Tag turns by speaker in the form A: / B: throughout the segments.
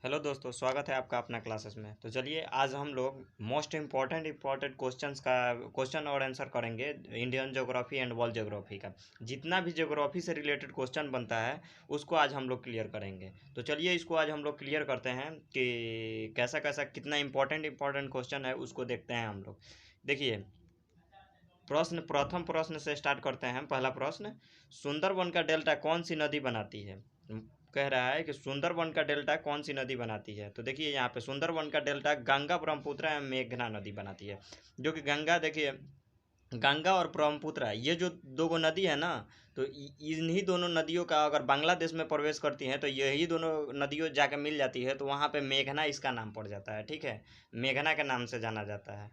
A: Hello दोस्तों, स्वागत है आपका अपना क्लासेस में। तो चलिए आज हम लोग मोस्ट इम्पॉर्टेंट क्वेश्चंस का क्वेश्चन और आंसर करेंगे Indian geography and world geography का। जितना भी ज्योग्राफी से रिलेटेड क्वेश्चन बनता है उसको आज हम लोग क्लियर करेंगे। तो चलिए इसको आज हम लोग क्लियर करते हैं कि कैसा कैसा कितना इम्पोर्टेंट क्वेश्चन है उसको देखते हैं हम लोग। देखिए, प्रथम प्रश्न से स्टार्ट करते हैं। पहला प्रश्न, सुंदरबन का डेल्टा कौन सी नदी बनाती है? कह रहा है कि सुंदरबन का डेल्टा कौन सी नदी बनाती है। तो देखिए यहाँ पे सुंदरबन का डेल्टा गंगा, ब्रह्मपुत्र एवं मेघना नदी बनाती है। जो कि गंगा, देखिए गंगा और ब्रह्मपुत्र ये जो दो गो नदी है ना, तो इन्हीं दोनों नदियों का अगर बांग्लादेश में प्रवेश करती हैं तो यही दोनों नदियों जाके मिल जाती है, तो वहाँ पे मेघना इसका नाम पड़ जाता है। ठीक है, मेघना के नाम से जाना जाता है।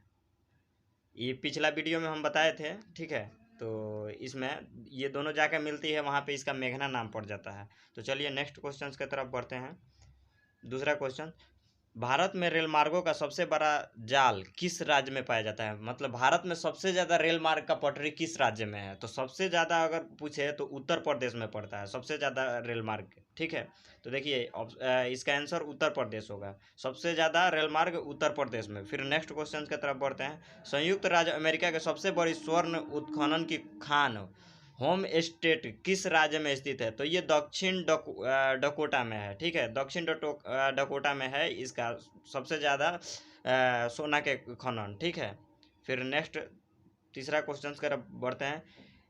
A: ये पिछला वीडियो में हम बताए थे। ठीक है, तो इसमें ये दोनों जाकर मिलती है, वहाँ पे इसका मेघना नाम पड़ जाता है। तो चलिए नेक्स्ट क्वेश्चन की तरफ बढ़ते हैं। दूसरा क्वेश्चन, भारत में रेल मार्गों का सबसे बड़ा जाल किस राज्य में पाया जाता है? मतलब भारत में सबसे ज़्यादा रेल मार्ग का पटरी किस राज्य में है? तो सबसे ज़्यादा अगर पूछे तो उत्तर प्रदेश में पड़ता है सबसे ज़्यादा रेल मार्ग। ठीक है, तो देखिए इसका आंसर उत्तर प्रदेश होगा। सबसे ज़्यादा रेल मार्ग उत्तर प्रदेश में। फिर नेक्स्ट क्वेश्चन की तरफ बढ़ते हैं। संयुक्त राज्य अमेरिका के सबसे बड़ी स्वर्ण उत्खनन की खान होम स्टेट किस राज्य में स्थित है? तो ये दक्षिण डकोटा में है। ठीक है, दक्षिण डकोटा में है इसका सबसे ज़्यादा सोना के खनन। ठीक है, फिर नेक्स्ट तीसरा क्वेश्चन की तरफ बढ़ते हैं।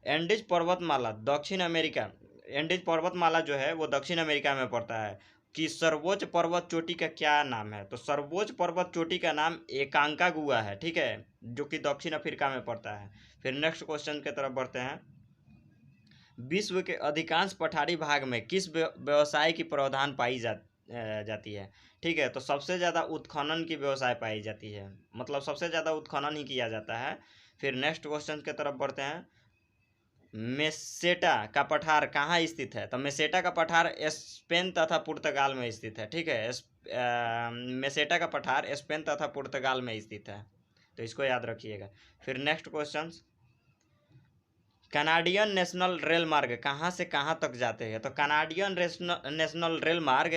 A: एंडीज पर्वतमाला दक्षिण अमेरिका, एंडीज पर्वतमाला जो है वो दक्षिण अमेरिका में पड़ता है कि सर्वोच्च पर्वत चोटी का क्या नाम है? तो सर्वोच्च पर्वत चोटी का नाम एकांकागुआ है। ठीक है, जो कि दक्षिण अफ्रीका में पड़ता है। फिर नेक्स्ट क्वेश्चन की तरफ बढ़ते हैं। विश्व के अधिकांश पठारी भाग में किस व्यवसाय की प्रावधान पाई जाती है? ठीक है, तो सबसे ज़्यादा उत्खनन की व्यवसाय पाई जाती है, मतलब सबसे ज़्यादा उत्खनन ही किया जाता है। फिर नेक्स्ट क्वेश्चन की तरफ बढ़ते हैं। मेसेटा का पठार कहाँ स्थित है? तो मेसेटा का पठार स्पेन तथा पुर्तगाल में स्थित है। ठीक है, मेसेटा का पठार स्पेन तथा पुर्तगाल में स्थित है, तो इसको याद रखिएगा। फिर next question, Canadian national rail मार्ग कहाँ से कहाँ तक जाते हैं? तो कनाडियन नेशनल रेल मार्ग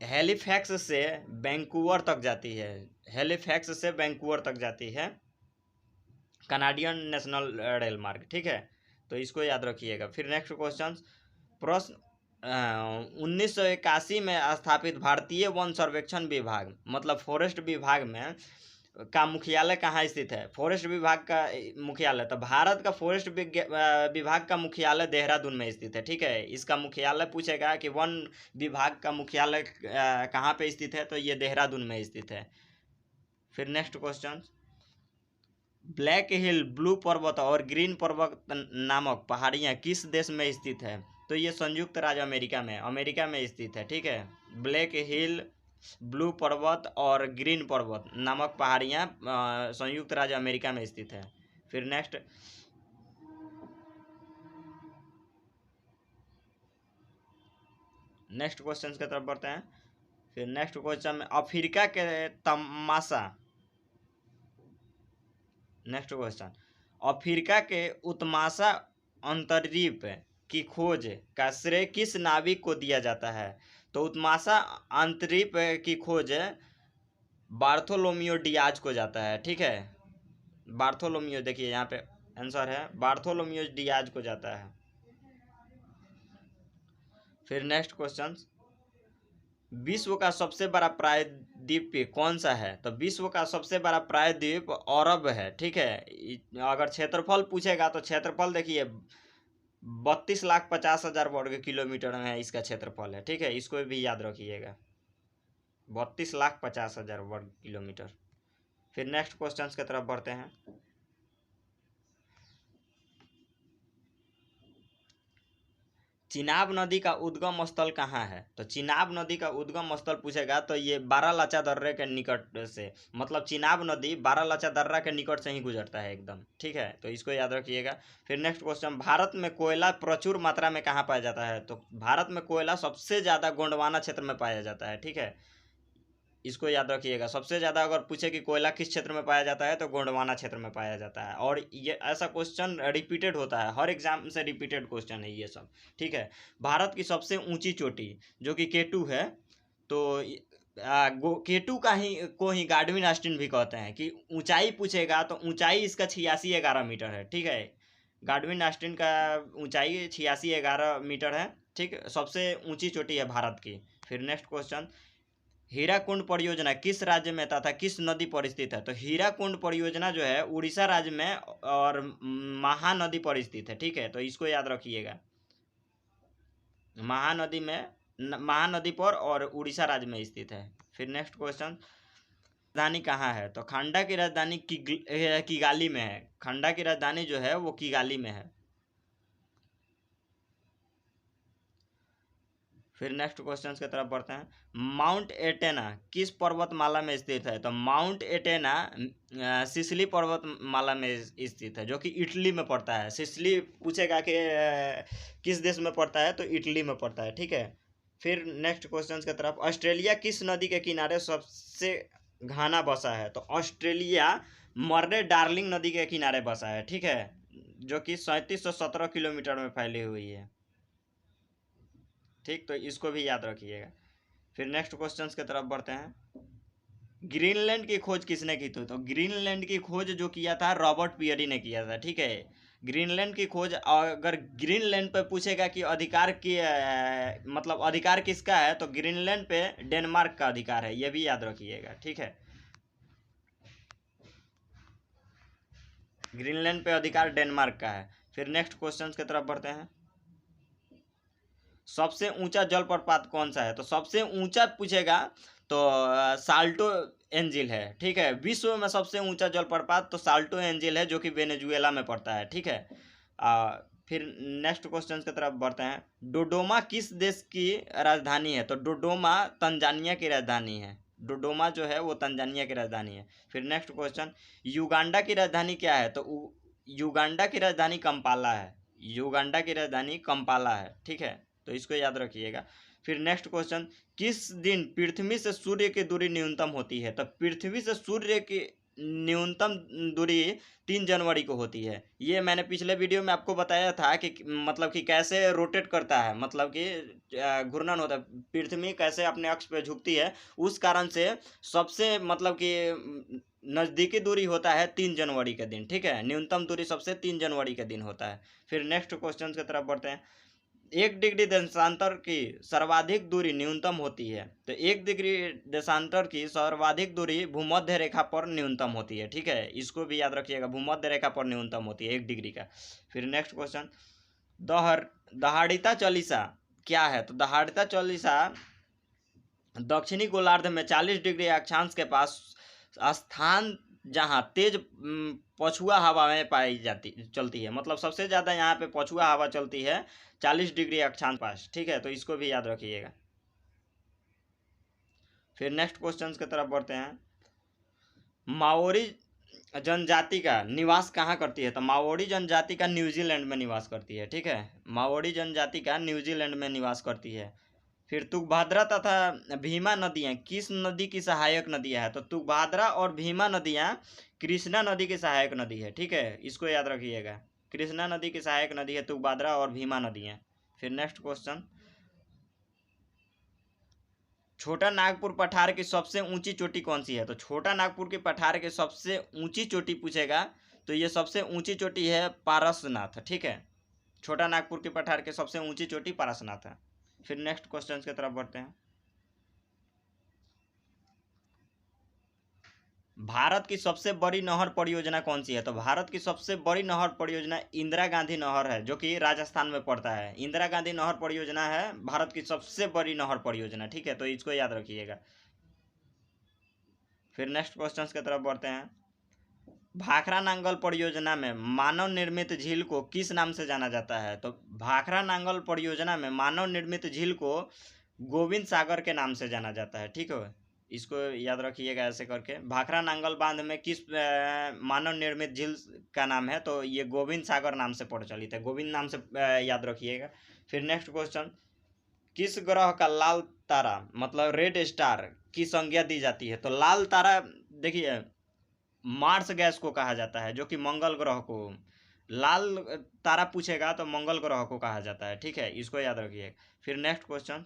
A: हेलिफैक्स से वैंकूवर तक जाती है। हेलिफैक्स से वैंकूवर तक जाती है कनाडियन नेशनल रेल मार्ग। ठीक है, तो इसको याद रखिएगा। फिर नेक्स्ट क्वेश्चन, प्रश्न 1981 में स्थापित भारतीय वन सर्वेक्षण विभाग, मतलब फॉरेस्ट विभाग में का मुख्यालय कहाँ स्थित है? फॉरेस्ट विभाग का मुख्यालय, तो भारत का फॉरेस्ट विभाग का मुख्यालय देहरादून में स्थित है। ठीक है, इसका मुख्यालय पूछेगा कि वन विभाग का मुख्यालय कहाँ पे स्थित है, तो ये देहरादून में स्थित है। फिर नेक्स्ट क्वेश्चन, ब्लैक हिल, ब्लू पर्वत और ग्रीन पर्वत नामक पहाड़ियाँ किस देश में स्थित है? तो ये संयुक्त राज्य अमेरिका में स्थित है। ठीक है, ब्लैक हिल, ब्लू पर्वत और ग्रीन पर्वत नामक पहाड़ियाँ संयुक्त राज्य अमेरिका में स्थित है। फिर नेक्स्ट क्वेश्चन की तरफ बढ़ते हैं। फिर नेक्स्ट क्वेश्चन में अफ्रीका के तमाशा, नेक्स्ट क्वेश्चन, अफ्रीका के उत्माशा अंतर्द्वीप की खोज का श्रेय किस नाविक को दिया जाता है? तो उत्माशा अंतर्द्वीप की खोज बार्थोलोमियो डियाज को जाता है। ठीक है, बार्थोलोमियो, देखिए यहाँ पे आंसर है बार्थोलोमियो डियाज को जाता है। फिर नेक्स्ट क्वेश्चन, विश्व का सबसे बड़ा प्रायद्वीप कौन सा है? तो विश्व का सबसे बड़ा प्रायद्वीप अरब है। ठीक है, अगर क्षेत्रफल पूछेगा तो क्षेत्रफल देखिए 32,50,000 वर्ग किलोमीटर में इसका क्षेत्रफल है। ठीक है, इसको भी याद रखिएगा, 32,50,000 वर्ग किलोमीटर। फिर नेक्स्ट क्वेश्चन की तरफ बढ़ते हैं। चिनाब नदी का उद्गम स्थल कहाँ है? तो चिनाब नदी का उद्गम स्थल पूछेगा तो ये बारालाचा दर्रे के निकट से, मतलब चिनाब नदी बारालाचा दर्रा के निकट से ही गुजरता है एकदम। ठीक है, तो इसको याद रखिएगा। फिर नेक्स्ट क्वेश्चन, भारत में कोयला प्रचुर मात्रा में कहाँ पाया जाता है? तो भारत में कोयला सबसे ज़्यादा गोंडवाना क्षेत्र में पाया जाता है। ठीक है, इसको याद रखिएगा। सबसे ज़्यादा अगर पूछे कि कोयला किस क्षेत्र में पाया जाता है तो गोंडवाना क्षेत्र में पाया जाता है, और ये ऐसा क्वेश्चन रिपीटेड होता है, हर एग्जाम से रिपीटेड क्वेश्चन है ये सब। ठीक है, भारत की सबसे ऊंची चोटी जो कि K2 है, तो केटू को ही गार्डविन ऑस्टिन भी कहते हैं कि ऊंचाई पूछेगा तो ऊंचाई इसका 86-11 मीटर है, ठीक है। गार्डविन ऑस्टिन का ऊंचाई 86-11 मीटर है, ठीक। सबसे ऊंची चोटी है भारत की। फिर नेक्स्ट क्वेश्चन, हीराकुंड परियोजना किस राज्य में तथा किस नदी पर स्थित है? तो हीराकुंड परियोजना जो है उड़ीसा राज्य में और महानदी पर स्थित है, ठीक है। तो इसको याद रखिएगा, महानदी पर और उड़ीसा राज्य में स्थित है। फिर नेक्स्ट क्वेश्चन, राजधानी कहाँ है? तो खंडा की राजधानी किगाली में है। खंडा की राजधानी जो है वो किगाली में है। फिर नेक्स्ट क्वेश्चन की तरफ बढ़ते हैं, माउंट एटेना किस पर्वतमाला में स्थित है? तो माउंट एटेना सिसिली पर्वतमाला में स्थित है, जो कि इटली में पड़ता है। सिसिली पूछेगा कि किस देश में पड़ता है, तो इटली में पड़ता है, ठीक है। फिर नेक्स्ट क्वेश्चन की तरफ, ऑस्ट्रेलिया किस नदी के किनारे सबसे घना बसा है? तो ऑस्ट्रेलिया मर्रे डार्लिंग नदी के किनारे बसा है, ठीक है, जो कि 3717 किलोमीटर में फैली हुई है, ठीक। तो इसको भी याद रखिएगा। फिर नेक्स्ट क्वेश्चन की तरफ बढ़ते हैं, ग्रीनलैंड की खोज किसने की थी? तो ग्रीनलैंड की खोज जो किया था रॉबर्ट पियरी ने किया था, ठीक है। ग्रीनलैंड की खोज, अगर ग्रीनलैंड पे पूछेगा कि अधिकार की मतलब अधिकार किसका है, तो ग्रीनलैंड पे डेनमार्क का अधिकार है, ये भी याद रखिएगा, ठीक है। ग्रीनलैंड पे अधिकार डेनमार्क का है। फिर नेक्स्ट क्वेश्चन की तरफ बढ़ते हैं, सबसे ऊंचा जलप्रपात कौन सा है? तो सबसे ऊंचा पूछेगा तो साल्टो एंजिल है, ठीक है। विश्व में सबसे ऊंचा जलप्रपात तो साल्टो एंजिल है, जो कि वेनेजुएला में पड़ता है, ठीक है। फिर नेक्स्ट क्वेश्चन की तरफ बढ़ते हैं, डोडोमा किस देश की राजधानी है? तो डोडोमा तंजानिया की राजधानी है। डोडोमा जो है वो तंजानिया की राजधानी है। फिर नेक्स्ट क्वेश्चन, युगांडा की राजधानी क्या है? तो युगांडा की राजधानी कंपाला है। युगांडा की राजधानी कंपाला है, ठीक है। तो इसको याद रखिएगा। फिर नेक्स्ट क्वेश्चन, किस दिन पृथ्वी से सूर्य की दूरी न्यूनतम होती है? तो पृथ्वी से सूर्य की न्यूनतम दूरी 3 जनवरी को होती है। ये मैंने पिछले वीडियो में आपको बताया था कि मतलब कि कैसे रोटेट करता है, मतलब कि घूर्णन होता है, पृथ्वी कैसे अपने अक्ष पे झुकती है, उस कारण से सबसे मतलब कि नज़दीकी दूरी होता है 3 जनवरी के दिन, ठीक है। न्यूनतम दूरी सबसे 3 जनवरी के दिन होता है। फिर नेक्स्ट क्वेश्चन की तरफ बढ़ते हैं, 1 डिग्री देशांतर की सर्वाधिक दूरी न्यूनतम होती है। तो 1 डिग्री देशांतर की सर्वाधिक दूरी भूमध्य रेखा पर न्यूनतम होती है, ठीक है। इसको भी याद रखिएगा, भूमध्य रेखा पर न्यूनतम होती है 1 डिग्री का। फिर नेक्स्ट क्वेश्चन, दहाड़िता चालीसा क्या है? तो दहाड़िता चालीसा दक्षिणी गोलार्ध में 40 डिग्री अक्षांश के पास स्थान जहाँ तेज पछुआ हवा में पाई चलती है, मतलब सबसे ज़्यादा यहाँ पे पछुआ हवा चलती है 40 डिग्री अक्षांश पास, ठीक है। तो इसको भी याद रखिएगा। फिर नेक्स्ट क्वेश्चन की तरफ बढ़ते हैं, माओरी जनजाति का निवास कहाँ करती है? तो माओरी जनजाति का न्यूजीलैंड में निवास करती है, ठीक है। माओरी जनजाति का न्यूजीलैंड में निवास करती है। फिर तुंगभद्रा तथा भीमा नदियाँ किस नदी की सहायक नदियाँ हैं? तो तुंगभद्रा और भीमा नदियाँ कृष्णा नदी की सहायक नदी है, ठीक है। इसको याद रखिएगा, कृष्णा नदी की सहायक नदी है तुंगभद्रा और भीमा नदियाँ। फिर नेक्स्ट क्वेश्चन, छोटा नागपुर पठार की सबसे ऊंची चोटी कौन सी है? तो छोटा नागपुर के पठार की सबसे ऊंची चोटी पूछेगा तो ये सबसे ऊंची चोटी है पारसनाथ, ठीक है। छोटा नागपुर के पठार की सबसे ऊंची चोटी पारसनाथ है। फिर नेक्स्ट क्वेश्चन की तरफ बढ़ते हैं, भारत की सबसे बड़ी नहर परियोजना कौन सी है? तो भारत की सबसे बड़ी नहर परियोजना इंदिरा गांधी नहर है, जो कि राजस्थान में पड़ता है। इंदिरा गांधी नहर परियोजना है भारत की सबसे बड़ी नहर परियोजना, ठीक है। तो इसको याद रखिएगा। फिर नेक्स्ट क्वेश्चन की तरफ बढ़ते हैं, भाखरा नांगल परियोजना में मानव निर्मित झील को किस नाम से जाना जाता है? तो भाखरा नांगल परियोजना में मानव निर्मित झील को गोविंद सागर के नाम से जाना जाता है, ठीक है। इसको याद रखिएगा ऐसे करके, भाखरा नांगल बांध में किस मानव निर्मित झील का नाम है? तो ये गोविंद सागर नाम से प्रचलित है, गोविंद नाम से याद रखिएगा। फिर नेक्स्ट क्वेश्चन, किस ग्रह का लाल तारा मतलब रेड स्टार की संज्ञा दी जाती है? तो लाल तारा देखिए मार्स गैस को कहा जाता है, जो कि मंगल ग्रह को, लाल तारा पूछेगा तो मंगल ग्रह को कहा जाता है, ठीक है। इसको याद रखिए। फिर नेक्स्ट क्वेश्चन,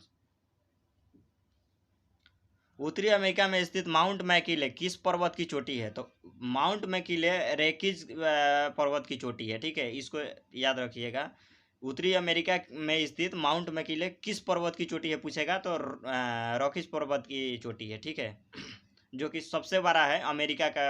A: उत्तरी अमेरिका में स्थित माउंट मैकिले किस पर्वत की चोटी है? तो माउंट मैकिले रेकिज पर्वत की चोटी है, ठीक है, इसको याद रखिएगा। उत्तरी अमेरिका में स्थित माउंट मैकिले किस पर्वत की चोटी है पूछेगा तो रॉकीज पर्वत की चोटी है, ठीक है, जो कि सबसे बड़ा है अमेरिका का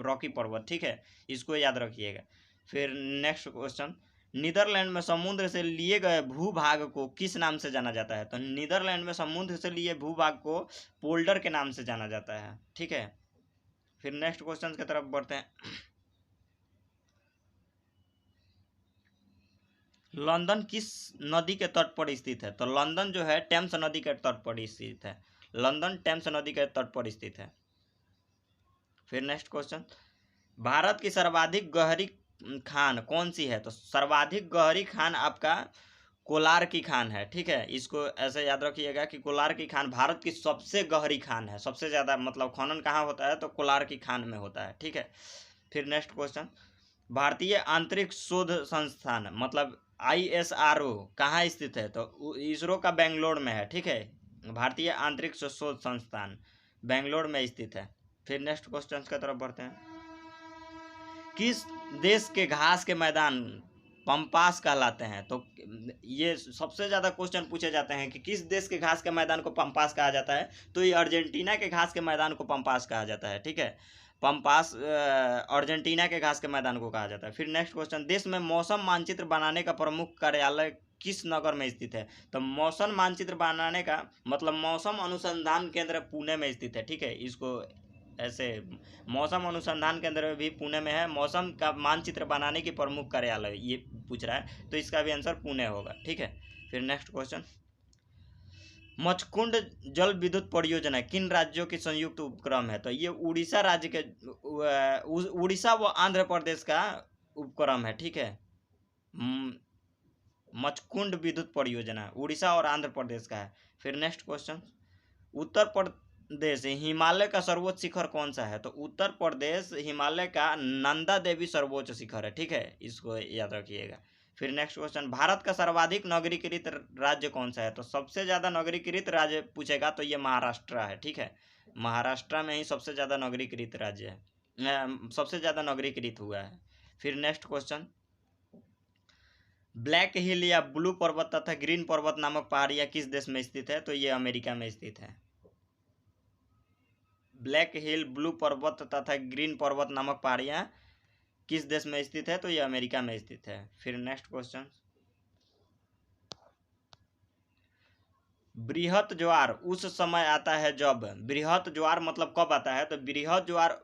A: रॉकी पर्वत, ठीक है, इसको याद रखिएगा। फिर नेक्स्ट क्वेश्चन, नीदरलैंड में समुद्र से लिए गए भूभाग को किस नाम से जाना जाता है? तो नीदरलैंड में समुद्र से लिए भूभाग को पोल्डर के नाम से जाना जाता है, ठीक है। फिर नेक्स्ट क्वेश्चन की तरफ बढ़ते हैं। लंदन किस नदी के तट पर स्थित है? तो लंदन जो है टेम्स नदी के तट पर स्थित है। लंदन टेम्स नदी के तट पर स्थित है। फिर नेक्स्ट क्वेश्चन, भारत की सर्वाधिक गहरी खान कौन सी है? तो सर्वाधिक गहरी खान आपका कोलार की खान है, ठीक है, इसको ऐसे याद रखिएगा कि कोलार की खान भारत की सबसे गहरी खान है। सबसे ज़्यादा मतलब खनन कहाँ होता है? तो कोलार की खान में होता है, ठीक है। फिर नेक्स्ट क्वेश्चन, भारतीय आंतरिक शोध संस्थान मतलब ISRO कहाँ स्थित है? तो इसरो का बेंगलोर में है, ठीक है, भारतीय आंतरिक शोध संस्थान बेंगलोर में स्थित है। फिर नेक्स्ट क्वेश्चन की तरफ बढ़ते हैं। किस देश के घास के मैदान पम्पास कहलाते हैं? तो ये सबसे ज़्यादा क्वेश्चन पूछे जाते हैं कि किस देश के घास के मैदान को पम्पास कहा जाता है? तो ये अर्जेंटीना के घास के मैदान को पम्पास कहा जाता है, ठीक है, पम्पास अर्जेंटीना के घास के मैदान को कहा जाता है। फिर नेक्स्ट क्वेश्चन, देश में मौसम मानचित्र बनाने का प्रमुख कार्यालय किस नगर में स्थित है? तो मौसम मानचित्र बनाने का मतलब मौसम अनुसंधान केंद्र पुणे में स्थित है, ठीक है, इसको ऐसे मौसम अनुसंधान केंद्र भी पुणे में है। मौसम का मानचित्र बनाने की प्रमुख कार्यालय ये पूछ रहा है, तो इसका भी आंसर पुणे होगा, ठीक है। फिर नेक्स्ट क्वेश्चन, मचकुंड जल विद्युत परियोजना किन राज्यों की संयुक्त उपक्रम है? तो ये उड़ीसा राज्य के उड़ीसा व आंध्र प्रदेश का उपक्रम है, ठीक है। मचकुंड विद्युत परियोजना उड़ीसा और आंध्र प्रदेश का है। फिर नेक्स्ट क्वेश्चन, उत्तर प्रदेश हिमालय का सर्वोच्च शिखर कौन सा है? तो उत्तर प्रदेश हिमालय का नंदा देवी सर्वोच्च शिखर है, ठीक है, इसको याद रखिएगा। फिर नेक्स्ट क्वेश्चन, भारत का सर्वाधिक नगरीकृत राज्य कौन सा है? तो सबसे ज़्यादा नगरीकृत राज्य पूछेगा तो ये महाराष्ट्र है, ठीक है, महाराष्ट्र में ही सबसे ज़्यादा नगरीकृत राज्य है, सबसे ज़्यादा नगरीकृत हुआ है। फिर नेक्स्ट क्वेश्चन, ब्लैक हिल या ब्लू पर्वत तथा ग्रीन पर्वत नामक पहाड़ियाँ किस देश में स्थित है? तो ये अमेरिका में स्थित है। ब्लैक हिल, ब्लू पर्वत तथा ग्रीन पर्वत नामक पहाड़ियाँ किस देश में स्थित है? तो ये अमेरिका में स्थित है। फिर नेक्स्ट क्वेश्चन, बृहत ज्वार उस समय आता है जब, बृहत ज्वार मतलब कब आता है? तो बृहत ज्वार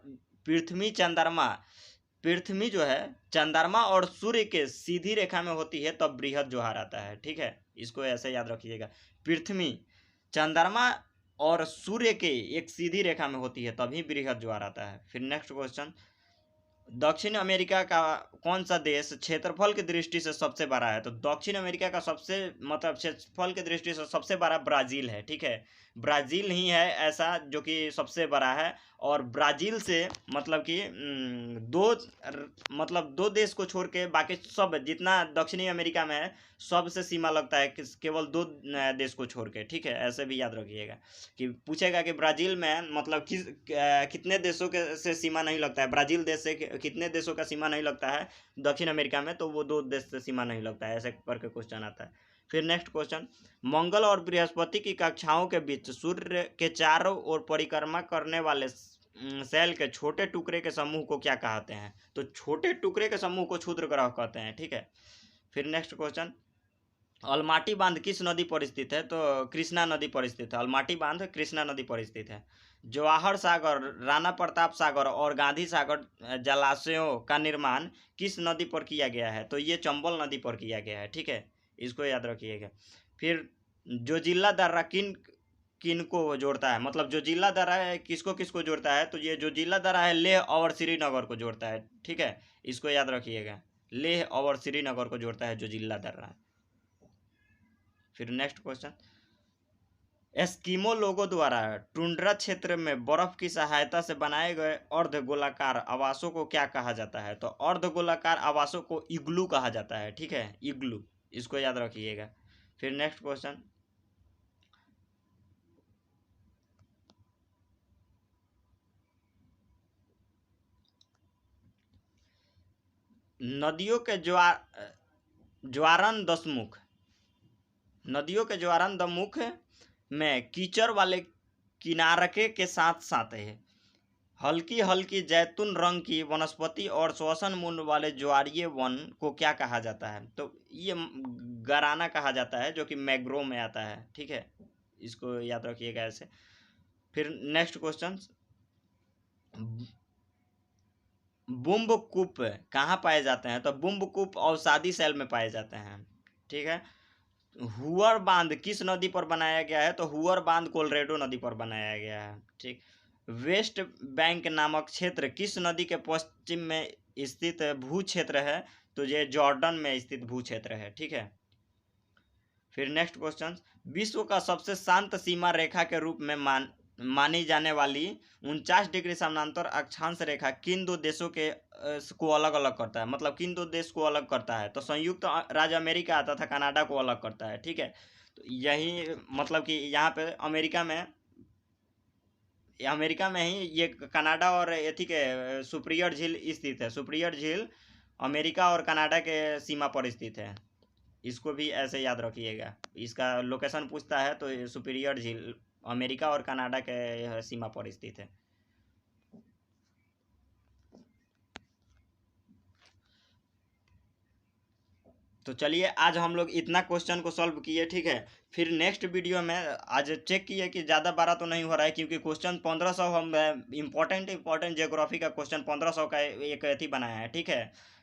A: पृथ्वी जो है चंद्रमा और सूर्य के सीधी रेखा में होती है तब बृहत ज्वार आता है, ठीक है, इसको ऐसे याद रखिएगा। पृथ्वी चंद्रमा और सूर्य के एक सीधी रेखा में होती है तभी बृहत ज्वार आता है। फिर नेक्स्ट क्वेश्चन, दक्षिण अमेरिका का कौन सा देश क्षेत्रफल की दृष्टि से सबसे बड़ा है? तो दक्षिण अमेरिका का सबसे मतलब क्षेत्रफल की दृष्टि से सबसे बड़ा ब्राज़ील है, ठीक है, ब्राज़ील ही है ऐसा जो कि सबसे बड़ा है। और ब्राज़ील से मतलब कि दो देश को छोड़ के बाकी सब जितना दक्षिणी अमेरिका में है सबसे सीमा लगता है केवल दो देश को छोड़ के, ठीक है, ऐसे भी याद रखिएगा कि पूछेगा कि ब्राज़ील में मतलब कितने देशों के से सीमा नहीं लगता है, ब्राज़ील देश से कितने देशों का सीमा नहीं लगता है दक्षिण अमेरिका में, तो वो दो देश से सीमा नहीं लगता है, ऐसे करके क्वेश्चन आता है। फिर नेक्स्ट क्वेश्चन, मंगल और बृहस्पति की कक्षाओं के बीच सूर्य के चारों ओर परिक्रमा करने वाले सेल के छोटे टुकड़े के समूह को क्या कहते हैं? तो छोटे टुकड़े के समूह को क्षुद्र ग्रह कहते हैं, ठीक है। फिर नेक्स्ट क्वेश्चन, अलमाटी बांध किस नदी पर स्थित है? तो कृष्णा नदी पर स्थित है, अलमाटी बांध कृष्णा नदी पर स्थित है। जवाहर सागर, राणा प्रताप सागर और गांधी सागर जलाशयों का निर्माण किस नदी पर किया गया है? तो ये चंबल नदी पर किया गया है, ठीक है, इसको याद रखिएगा। फिर जोजिला दर्रा किन किन को जोड़ता है? मतलब जोजिला दर्रा है किसको किसको जोड़ता है? तो ये जोजिला दर्रा है लेह और श्रीनगर को जोड़ता है, ठीक है, इसको याद रखिएगा, लेह और श्रीनगर को जोड़ता है जोजिला दर्रा। फिर नेक्स्ट क्वेश्चन, एस्किमो लोगों द्वारा टुंड्रा क्षेत्र में बर्फ की सहायता से बनाए गए अर्धगोलाकार आवासों को क्या कहा जाता है? तो अर्धगोलाकार आवासों को इग्लू कहा जाता है, ठीक है, इग्लू, इसको याद रखिएगा। फिर नेक्स्ट क्वेश्चन, नदियों के ज्वारन दशमुख, नदियों के ज्वारन दमुख में कीचड़ वाले किनारके के साथ साथ है हल्की हल्की जैतून रंग की वनस्पति और श्वसन मूल वाले ज्वारीय वन को क्या कहा जाता है? तो ये गराना कहा जाता है, जो कि मैग्रोव में आता है। ठीक है, इसको याद रखिएगा ऐसे। फिर नेक्स्ट क्वेश्चन, बुम्बकूप कहाँ पाए जाते हैं? तो बुम्बकूप अवसादी सेल में पाए जाते हैं। ठीक है। हुअर बांध किस नदी पर बनाया गया है? तो हुअर बांध कोलोराडो नदी पर बनाया गया है। ठीक। वेस्ट बैंक नामक क्षेत्र किस नदी के पश्चिम में स्थित भू क्षेत्र है? तो ये जॉर्डन में स्थित भू क्षेत्र है। ठीक है। फिर नेक्स्ट क्वेश्चन, विश्व का सबसे शांत सीमा रेखा के रूप में मानी जाने वाली 49 डिग्री समानांतर अक्षांश रेखा किन दो देशों के को अलग अलग करता है? मतलब किन दो देश को अलग करता है? तो संयुक्त राज्य अमेरिका आता था, कनाडा को अलग करता है। ठीक है। तो यही मतलब कि यहाँ पे अमेरिका में ही ये कनाडा और एथी के सुपीरियर झील स्थित है। सुपीरियर झील अमेरिका और कनाडा के सीमा पर स्थित है। इसको भी ऐसे याद रखिएगा। इसका लोकेशन पूछता है तो सुपीरियर झील अमेरिका और कनाडा के सीमा पर स्थित है। तो चलिए आज हम लोग इतना क्वेश्चन को सॉल्व किए। ठीक है। फिर नेक्स्ट वीडियो में आज चेक किए कि ज़्यादा बड़ा तो नहीं हो रहा है, क्योंकि क्वेश्चन 1500 हम इम्पोर्टेंट ज्योग्राफी का क्वेश्चन 1500 का एक अथी बनाया है। ठीक है।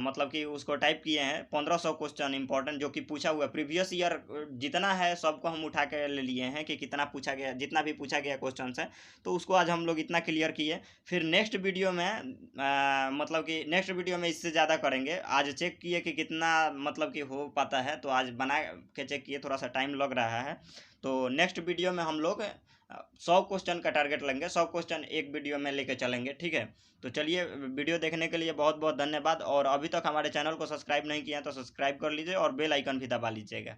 A: मतलब कि उसको टाइप किए हैं 1500 क्वेश्चन इंपॉर्टेंट जो कि पूछा हुआ प्रीवियस ईयर जितना है सबको हम उठा के ले लिए हैं कि कितना पूछा गया, जितना भी पूछा गया क्वेश्चन है। तो उसको आज हम लोग इतना क्लियर किए। फिर नेक्स्ट वीडियो में मतलब कि नेक्स्ट वीडियो में इससे ज़्यादा करेंगे। आज चेक किए कि कितना मतलब कि हो पाता है, तो आज बना के चेक किए, थोड़ा सा टाइम लग रहा है। तो नेक्स्ट वीडियो में हम लोग 100 क्वेश्चन का टारगेट लेंगे, 100 क्वेश्चन एक वीडियो में लेके चलेंगे। ठीक है। तो चलिए वीडियो देखने के लिए बहुत बहुत धन्यवाद। और अभी तक हमारे चैनल को सब्सक्राइब नहीं किया तो सब्सक्राइब कर लीजिए और बेल आइकन भी दबा लीजिएगा।